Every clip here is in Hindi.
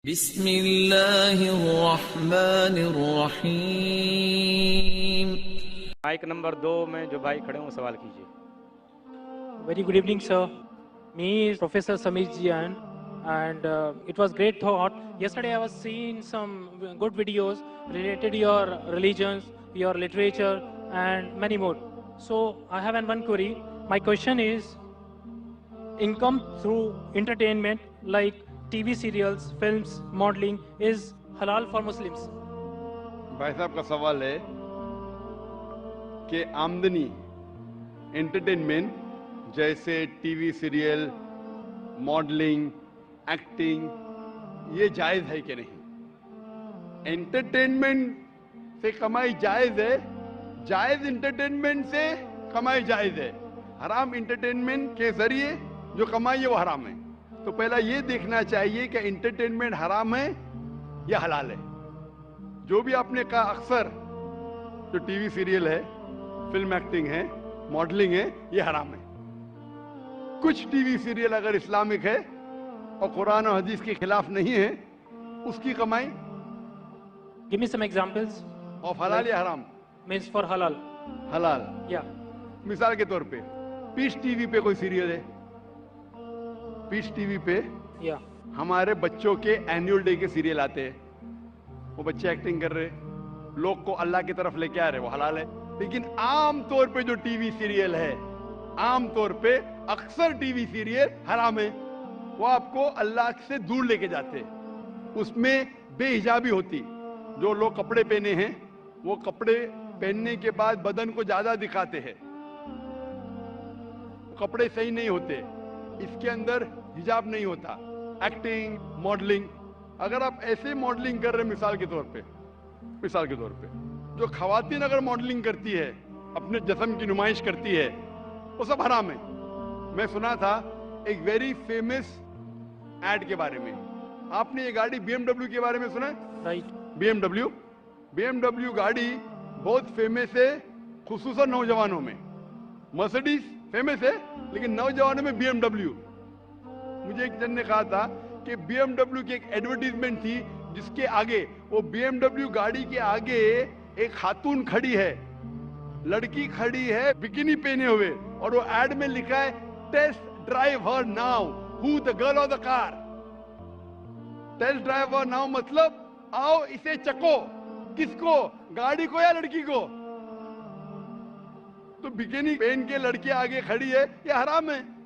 बिस्मिल्लाहिर्रहमानिर्रहीम। माइक नंबर 2 में जो भाई खड़े हों सवाल कीजिए। Very good evening, sir. Me is Professor Samir Jian, and it was great thought. Yesterday I was seeing some good videos related to your religions, your literature, and many more. So I have one query. My question is, income through entertainment like TV serials, films, modeling is halal for Muslims? भाई साहब का सवाल है कि आमदनी एंटरटेनमेंट जैसे टीवी सीरियल, मॉडलिंग, एक्टिंग, ये जायज है कि नहीं? एंटरटेनमेंट से कमाई जायज है, जायज एंटरटेनमेंट से कमाई जायज है। हराम एंटरटेनमेंट के जरिए जो कमाई है वो हराम है। तो पहला ये देखना चाहिए कि एंटरटेनमेंट हराम है या हलाल है। जो भी आपने कहा, अक्सर जो टीवी सीरियल है, फिल्म एक्टिंग है, मॉडलिंग है, ये हराम है। कुछ टीवी सीरियल अगर इस्लामिक है और कुरान और हदीस के खिलाफ नहीं है, उसकी कमाई Give me some examples. और हलाल या हराम? Means for halal. हलाल। Yeah. मिसाल के तौर पे पीस टीवी पे कोई सीरियल है, पीस टीवी पे Yeah. हमारे बच्चों के एनुअल डे के सीरियल आते हैं। वो बच्चे एक्टिंग कर रहे, लोग को अल्लाह की तरफ लेके आ रहे, वो हलाल है। लेकिन आम तौर पे जो टीवी सीरियल है, आम तौर पे अक्सर टीवी सीरियल हराम है। वो आपको अल्लाह से दूर लेके जाते हैं। उसमें बेहिजाबी होती, जो लोग कपड़े पहने हैं वो कपड़े पहनने के बाद बदन को ज्यादा दिखाते हैं, कपड़े सही नहीं होते, इसके अंदर हिजाब नहीं होता। एक्टिंग, मॉडलिंग, अगर आप ऐसे मॉडलिंग कर रहे हैं, मिसाल के तौर पे जो खवातीन अगर मॉडलिंग करती है, अपने जिस्म की नुमाइश करती है, वो सब हराम है। मैं सुना था एक वेरी फेमस एड के बारे में। आपने ये गाड़ी BMW के बारे में सुना है? Right. BMW गाड़ी बहुत फेमस है, खुसूसन नौजवानों में। मर्सिडीज फेमस है, लेकिन नौजवानों में BMW। मुझे एक जन ने कहा था कि BMW की एक एडवर्टीजमेंट थी, जिसके आगे, वो BMW गाड़ी के आगे एक खातून खड़ी है, लड़की खड़ी है बिकिनी पहने हुए, और वो एड में लिखा है, test drive her now, who the girl of the car. Test drive her now मतलब आओ इसे चको। किसको? गाड़ी को या लड़की को? तो बिकिनी पहन के लड़की आगे खड़ी है, ये हराम है।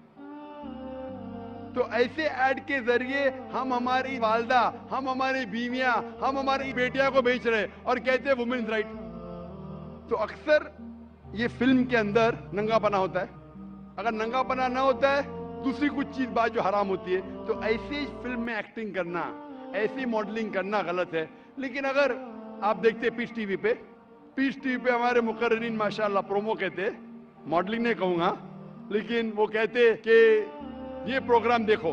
तो ऐसे ऐड के जरिए हम हमारी वालदा, हम हमारी बीवियां, हम हमारी बेटियां को बेच रहे और कहते हैं वुमेन्स राइट। तो अक्सर ये फिल्म के अंदर नंगापना होता है। अगर नंगापना ना होता है, दूसरी कुछ चीज बात जो हराम होती है। तो ऐसी फिल्म में एक्टिंग करना, ऐसी मॉडलिंग करना गलत है। लेकिन अगर आप देखते पीस टीवी पे हमारे मुकर्रिरीन माशाल्लाह प्रोमो कहते, मॉडलिंग नहीं कहूंगा, लेकिन वो कहते कि ये प्रोग्राम देखो,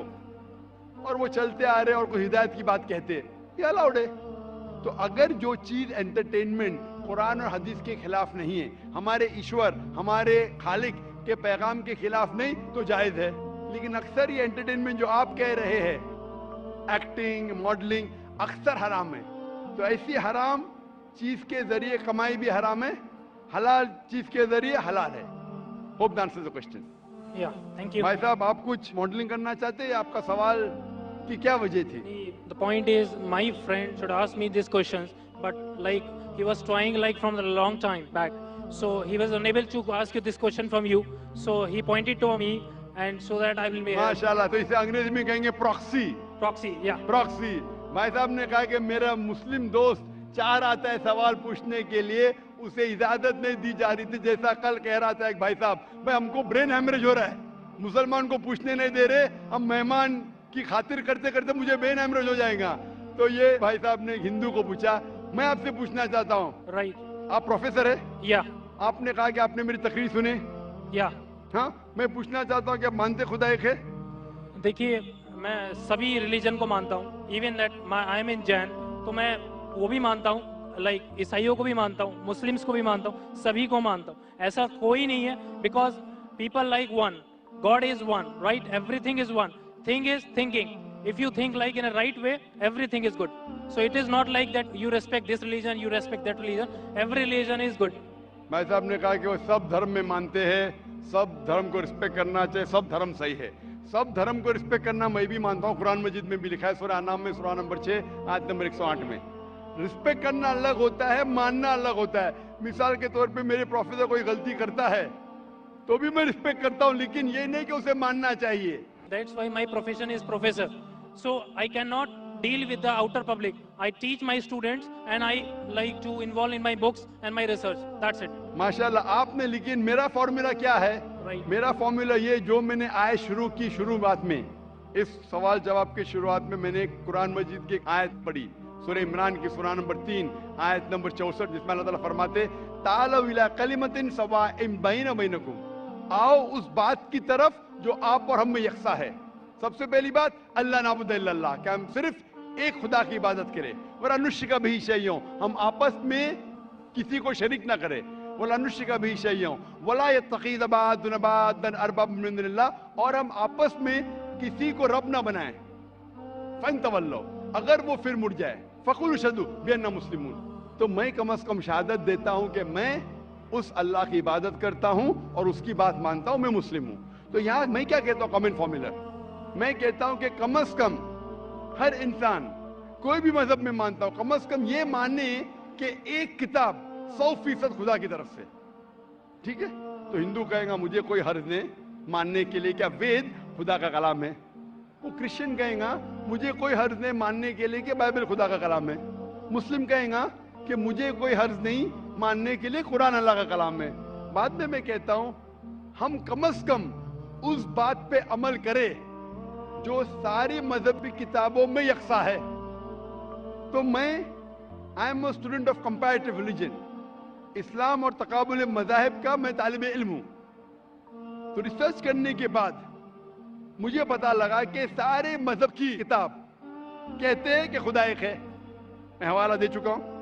और वो चलते आ रहे और कोई हिदायत की बात कहते, ये अलाउड है। तो अगर जो चीज एंटरटेनमेंट कुरान और हदीस के खिलाफ नहीं है, हमारे ईश्वर, हमारे खालिक के पैगाम के खिलाफ नहीं, तो जायज है। लेकिन अक्सर ये एंटरटेनमेंट जो आप कह रहे हैं, एक्टिंग, मॉडलिंग, अक्सर हराम है। तो ऐसी हराम चीज के जरिए कमाई भी हराम है, हलाल चीज के जरिए हलाल है। Hope that answers the question. Yeah. Thank you. भाई साहब, आप कुछ मॉडलिंग करना चाहते हैं? आपका सवाल की क्या वजह थी? The point is, my friend should ask me these questions, but like he was trying like from a long time back, so he was unable to ask you this question from you. So he pointed to me, and so that I will be माशाल्लाह। तो इसे अंग्रेजी में कहेंगे प्रॉक्सी। proxy. Yeah. प्रॉक्सी। भाई साहब ने कहा कि मेरा मुस्लिम दोस्त चाह रहा था सवाल पूछने के लिए, उसे इजाजत नहीं दी जा रही थी। जैसा कल कह रहा था एक भाई साहब, भाई हमको ब्रेन हैमरेज हो रहा है, मुसलमान को पूछने नहीं दे रहे, हम मेहमान की खातिर करते करते मुझे ब्रेन हैमरेज हो जाएगा। तो ये भाई साहब ने हिंदू को पूछा। मैं आपसे पूछना चाहता हूँ, Right. आप प्रोफेसर है, Yeah. आपने कहा कि आपने मेरी तकरीर सुनी। Yeah. हाँ, मैं पूछना चाहता हूँ कि आप मानते खुदा एक है? देखिए, मैं सभी रिलीजन को मानता हूँ, इवन दैट आई एम इन जैन, तो मैं वो भी मानता हूँ, लाइक ईसाइयों को भी मानता हूँ, मुस्लिम्स को भी मानता हूँ, सभी को मानता हूँ। ऐसा कोई नहीं है, because people like one, God is one, right? Everything is one, thing is thinking. if you think like in a right way, everything is good. So it is not like that you respect this religion, you respect that religion. Every religion is good. भाई साहब ने कहा कि वो सब धर्म में मानते हैं, सब धर्म को रिस्पेक्ट करना चाहिए, सब धर्म सही है। सब धर्म को रिस्पेक्ट करना मैं भी मानता हूँ, कुरान मजीद में भी लिखा है, सूरह अनाम में सूरह नंबर 6 आयत नंबर 108 में। रिस्पेक्ट करना अलग होता है, मानना अलग होता है। मिसाल के तौर पे मेरे प्रोफेसर कोई गलती करता है तो भी मैं रिस्पेक्ट करता हूँ, लेकिन ये नहीं कि उसे मानना चाहिए। That's why my profession is professor. So I cannot deal with the outer public. I teach my students and I like to involve in my books and my research. That's it. माशाल्लाह आपने, लेकिन मेरा फॉर्मूला क्या है? Right. मेरा फॉर्मूला ये जो मैंने आयत शुरू की, शुरुआत में इस सवाल जवाब के शुरुआत में मैंने कुरान मजीद की एक आयत पढ़ी, सूरह इमरान की सूरह नंबर 3 आयत नंबर 64, जिसमें अल्लाह ताला फरमाते तालौ इला कलिमतिन सवाइन बैना बैनकुम, आओ उस बात की तरफ जो आप और हम में यकसा है। सबसे पहली बात अल्लाह नाबुद इल्लल्लाह, कि हम सिर्फ एक खुदा की इबादत करें, और अनुशिका भी शैयों, हम आपस में किसी को शरीक ना करें, वला अनुशिका भी शैयों वला यत्तखिज़ बादुन बादन अरबाब मिन दुनिल्लाह, और हम आपस में किसी को रब ना बनाएं। फंतवल्लो, अगर वो फिर मुड़ जाए, फकुल शदू बिअन्ना मुस्लिमून, तो मैं कम से कम शहादत देता हूं कि मैं उस अल्लाह की इबादत करता हूं और उसकी बात मानता हूं, मैं मुस्लिम हूं। तो यहां मैं क्या कहता हूं, कॉमन फॉर्मूला, मैं कहता हूं कि कम से कम हर इंसान, कोई भी मजहब में मानता हूं, कम से कम ये माने कि एक किताब 100% खुदा की तरफ से, ठीक है। तो हिंदू कहेगा मुझे कोई हर्ज नहीं मानने के लिए, क्या वेद खुदा का कलाम है। वो क्रिश्चियन कहेगा मुझे कोई हर्ज नहीं मानने के लिए कि बाइबल खुदा का कलाम है। मुस्लिम कहेगा कि मुझे कोई हर्ज नहीं मानने के लिए कुरान अल्लाह का कलाम है। बाद में मैं कहता हूं हम कम से कम उस बात पे अमल करें जो सारी मजहबी किताबों में यकसा है। तो मैं I am a student of comparative religion, इस्लाम और तकाबुल मज़ाहिब का मैं तालिब इल्म हूं। तो रिसर्च करने के बाद मुझे पता लगा कि सारे मजहब की किताब कहते हैं कि खुदा एक है। मैं हवाला दे चुका हूं,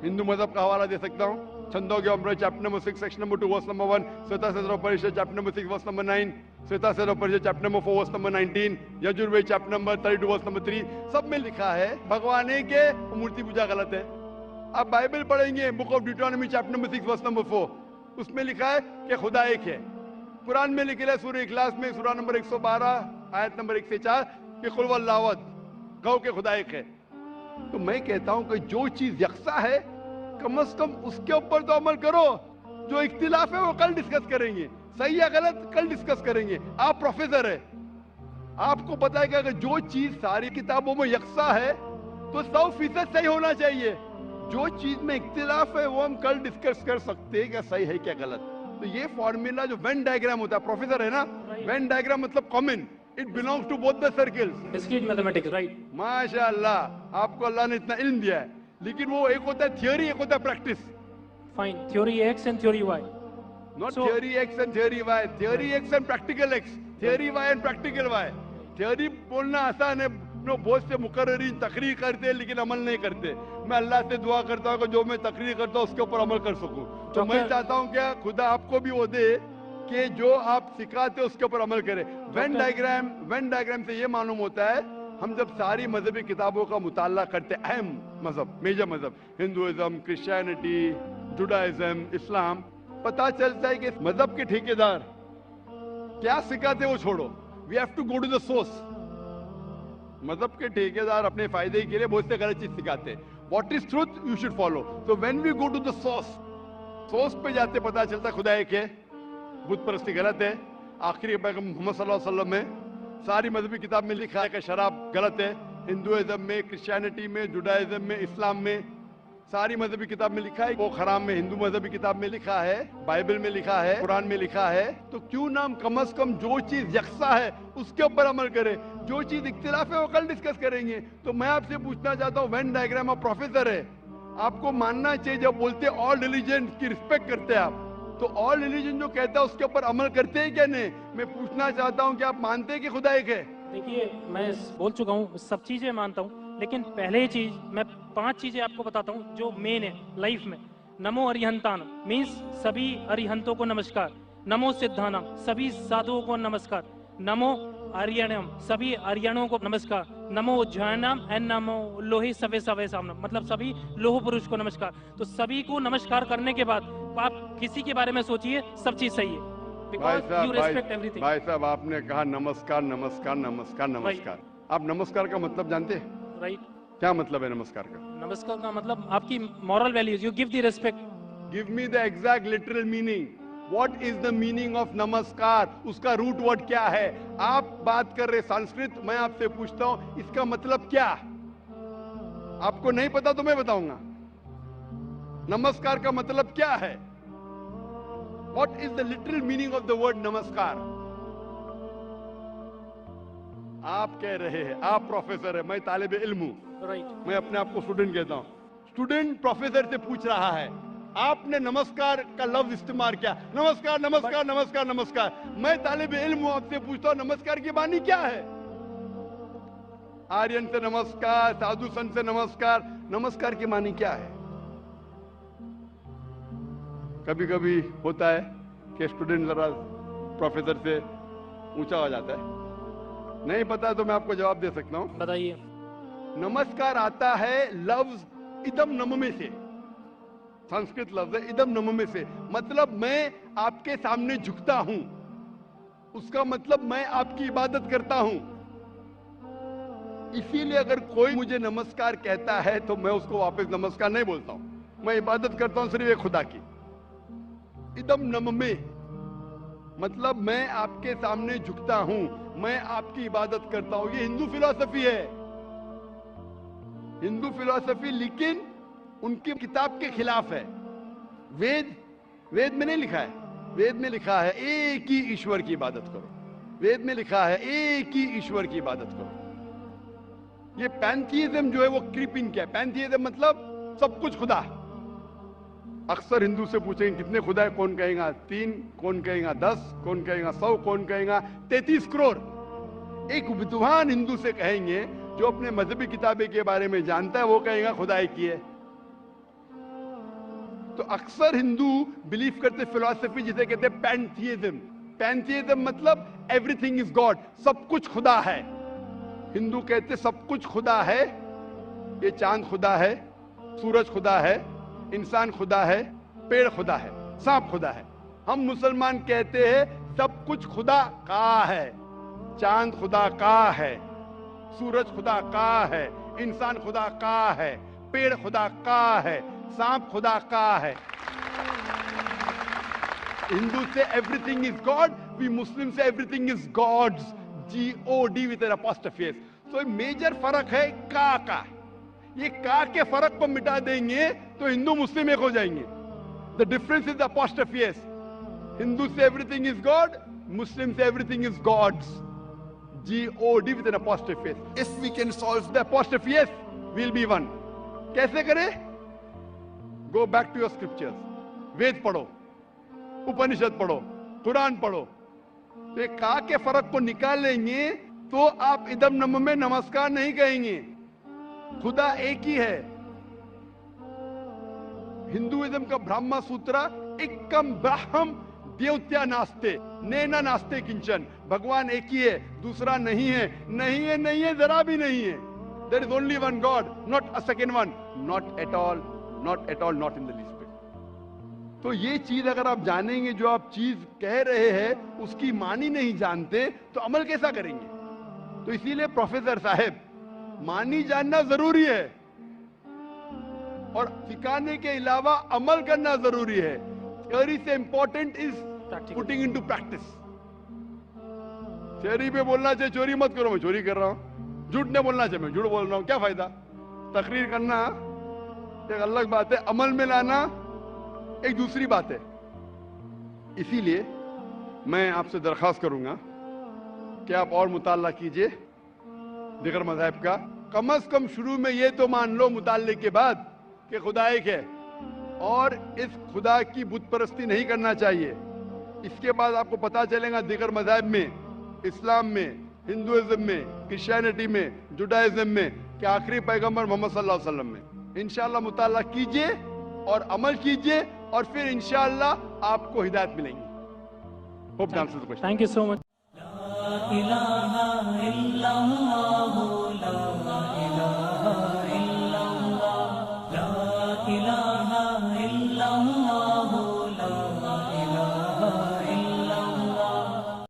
हिंदू मजहब का हवाला दे सकता हूं, छंदोग्य अमृत chapter number 6 section number 2 verse number 1, Shvetashvatara Upanishad chapter number 6 verse number 9, Shvetashvatara Upanishad chapter number 4 verse number 19, Yajurveda chapter number 32 verse number 3, सब में लिखा है भगवान एक है, मूर्ति पूजा गलत है। अब बाइबल पढ़ेंगे, book of Deuteronomy chapter number 6 verse number 4, उसमें लिखा है कि खुदा एक है। कुरान में लिखा है सूरह इखलास में सूरह नंबर 112 आयत नंबर 1 से 4 कि कुल वल्लाहु अहद, कहो कि खुदा एक है। तो मैं कहता हूं कि जो चीज यकसा है कम से कम उसके ऊपर तो अमल करो। जो इख्तिलाफ है वो कल डिस्कस करेंगे, सही या गलत कल डिस्कस करेंगे। आप प्रोफेसर है, आपको पता है कि अगर जो चीज सारी किताबों में यकसा है तो 100% सही होना चाहिए। जो चीज में इख्तिलाफ है वो हम कल डिस्कस कर सकते हैं क्या सही है क्या गलत। तो ये फॉर्मूला जो वेन डायग्राम होता है, प्रोफेसर है ना, वेन डायग्राम मतलब common, it belongs to both the circles. Discrete mathematics, right? माशाअल्लाह, आपको अल्लाह ने इतना इल्म दिया है। लेकिन वो एक होता है थियोरी, एक होता है practice. Fine. Theory X and theory Y. Not So- theory X and theory Y, theory X and practical X, theory Y and practical Y. Theory बोलना आसान है, बहुत से मुकर्रिरीन तकरीर करते हैं लेकिन अमल नहीं करते। मैं अल्लाह से दुआ करता हूँ कि जो मैं तकरीर करता हूँ उसके ऊपर अमल कर सकूं। तो मैं चाहता हूँ क्या खुदा आपको भी वो दे कि जो आप सिखाते हो उसके ऊपर अमल करें। वेन डायग्राम से ये मालूम होता है हम जब सारी मजहबी किताबों का मुताला करते, अहम मजहब, मेजर मजहब, हिंदुइज्म, क्रिश्चियनिटी, जुडाइज्म, इस्लाम, पता चलता है कि मजहब के ठेकेदार क्या सिखाते वो छोड़ो, we have to go to the source. मजहब के ठेकेदार अपने फायदे के लिए बहुत से गलत चीज सिखाते हैं। What is truth you should follow. तो when we go to the source पे जाते पता चलता खुदा एक है, बुत परस्ती गलत है। आखिरी पैगंबर मोहम्मद सल्लल्लाहु अलैहि वसल्लम में सारी मजहबी किताब में लिखा है कि शराब गलत है। हिंदुइज्म में, क्रिश्चियनिटी में, जुडाइज्म में, इस्लाम में, सारी मजहबी किताब में लिखा है वो खराम में। हिंदू मजहबी किताब में लिखा है, बाइबल में लिखा है, कुरान में लिखा है। तो क्यों ना हम कम से कम जो चीज यकसा है उसके ऊपर अमल करें, जो चीज इख्तिलाफ है वो कल डिस्कस करेंगे। तो मैं आपसे पूछना चाहता हूँ, वेन डायग्राम आप प्रोफेसर है, आपको मानना चाहिए जब बोलते हैं ऑल रिलीजन की रिस्पेक्ट करते हैं आप, तो ऑल रिलीजन जो कहता है उसके ऊपर अमल करते हैं क्या नहीं। मैं पूछना चाहता हूँ कि आप मानते हैं कि खुदा एक है। देखिए, मैं बोल चुका हूँ, सब चीजें मानता हूँ, लेकिन पहले चीज मैं 5 चीजें आपको बताता हूँ जो मेन है लाइफ में। नमो अरिहंतान मीन्स सभी अरिहंतों को नमस्कार। नमो सिद्धानाम सभी साधुओं को नमस्कार। नमो आर्यनम, सभी आर्यनों को नमस्कार। नमो उज्जैनम एंड नमो लोहे सवे सवे सामनम, मतलब सभी लोह पुरुष को नमस्कार। तो सभी को नमस्कार करने के बाद आप किसी के बारे में सोचिए, सब चीज सही है, बिकॉज यू रेस्पेक्ट एवरीथिंग। भाई साहब, आपने कहा नमस्कार नमस्कार नमस्कार नमस्कार। आप नमस्कार का मतलब जानते हैं? राइट। क्या मतलब है नमस्कार का? नमस्कार का मतलब आपकी moral values, you give the respect. Give me the exact literal meaning. What is the meaning of नमस्कार? उसका रूट वर्ड क्या है? आप बात कर रहे संस्कृत, मैं आपसे पूछता हूं इसका मतलब क्या? आपको नहीं पता तो मैं बताऊंगा। नमस्कार का मतलब क्या है? What is the literal meaning of the word नमस्कार? आप कह रहे हैं, आप प्रोफेसर है, मैं तालिब इल्म हूं। राइट। मैं अपने आप को स्टूडेंट कहता हूं। स्टूडेंट प्रोफेसर से पूछ रहा है, आपने नमस्कार का लफ्ज इस्तेमाल किया, नमस्कार नमस्कार नमस्कार नमस्कार। मैं तालिब इल्म हूं, आपसे पूछता हूं नमस्कार की मानी क्या है? आर्यन से नमस्कार, साधु संत से नमस्कार, नमस्कार की मानी क्या है? कभी कभी होता है कि स्टूडेंट जरा प्रोफेसर से ऊंचा हो जाता है, नहीं पता तो मैं आपको जवाब दे सकता हूं। बताइए। नमस्कार आता है लफ्ज इदम नममे से, संस्कृत लफ्ज है इदम नममे से, मतलब मैं आपके सामने झुकता हूं, उसका मतलब मैं आपकी इबादत करता हूं। इसीलिए अगर कोई मुझे नमस्कार कहता है तो मैं उसको वापस नमस्कार नहीं बोलता हूं, मैं इबादत करता हूं सिर्फ एक खुदा की। इदम नममे मतलब मैं आपके सामने झुकता हूं, मैं आपकी इबादत करता हूं। ये हिंदू फिलॉसफी है, हिंदू फिलॉसफी, लेकिन उनकी किताब के खिलाफ है। वेद में नहीं लिखा है, वेद में लिखा है एक ही ईश्वर की इबादत करो। वेद में लिखा है एक ही ईश्वर की इबादत करो। ये पैंथीइज्म जो है वो क्रीप इन किया। पैंथीइज्म मतलब सब कुछ खुदा। अक्सर हिंदू से पूछेंगे कितने खुदा है, कौन कहेगा 3, कौन कहेगा 10, कौन कहेगा 100, कौन कहेगा 33 करोड़। एक विद्वान हिंदू से कहेंगे जो अपने मजहबी किताबें के बारे में जानता है, वो कहेगा खुदा एक ही है। तो अक्सर हिंदू बिलीव करते फिलॉसफी जिसे कहते हैं पैंथीइज्म। पैंथीइज्म मतलब एवरीथिंग इज गॉड, सब कुछ खुदा है। हिंदू कहते सब कुछ खुदा है। ये चांद खुदा है, सूरज खुदा है, इंसान खुदा है, पेड़ खुदा है, सांप खुदा है। हम मुसलमान कहते हैं सब कुछ खुदा का है। चांद खुदा का है, सूरज खुदा का है, इंसान खुदा का है, पेड़ खुदा का है, सांप खुदा का है। हिंदू से everything is God, we Muslim से everything is God's, G-O-D with an apostrophe S. तो मेजर फर्क है का। ये का के फर्क को मिटा देंगे तो हिंदू मुस्लिम एक हो जाएंगे। The difference is apostrophe S. Hindu से एवरीथिंग इज गॉड, मुस्लिम से everything is God's, G-O-D with an apostrophe S. If we can solve the apostrophe S, we'll be one. कैसे करें? Go back to your scriptures. वेद पढ़ो, उपनिषद पढ़ो, कुरान पढ़ो। तो एक का के फर्क को निकाल लेंगे तो आप इदम नम में नमस्कार नहीं कहेंगे। खुदा एक ही है। हिंदुइज्म का ब्रह्मा सूत्र एकम ब्रह्म देवत्या नास्ते नैना नास्ते किंचन, भगवान एक ही है, दूसरा नहीं है, नहीं है, नहीं है, जरा भी नहीं है। There is only one God, not a second one, not at all, not at all, not in the least bit. तो ये चीज अगर आप जानेंगे, जो आप चीज कह रहे हैं उसकी मानी नहीं जानते तो अमल कैसा करेंगे? तो इसीलिए प्रोफेसर साहब, मानी जानना जरूरी है और सिखाने के अलावा अमल करना जरूरी है। थियोरी से important is putting into practice. Theory पे बोलना चाहिए चोरी मत करो, मैं चोरी कर रहा हूं। झूठ नहीं बोलना चाहिए, मैं झूठ बोल रहा हूं, क्या फायदा? तकरीर करना एक अलग बात है, अमल में लाना एक दूसरी बात है। इसीलिए मैं आपसे दरखास्त करूंगा कि आप और मुताला कीजिए दिगर मज़हब का। कम से कम शुरू में ये तो मान लो मुताले के बाद कि खुदा एक है और इस खुदा की बुत परस्ती नहीं करना चाहिए। इसके बाद आपको पता चलेगा दिगर मज़हब में, इस्लाम में, हिंदुइज्म में, क्रिश्चियनिटी में, जुडाइज्म में कि आखिरी पैगंबर मोहम्मद सल्लल्लाहु अलैहि वसल्लम में। इंशाअल्लाह मुताला कीजिए और अमल कीजिए और फिर इंशाअल्लाह आपको हिदायत मिलेंगी। Hope the answer the question. Thank you so much. इलाहा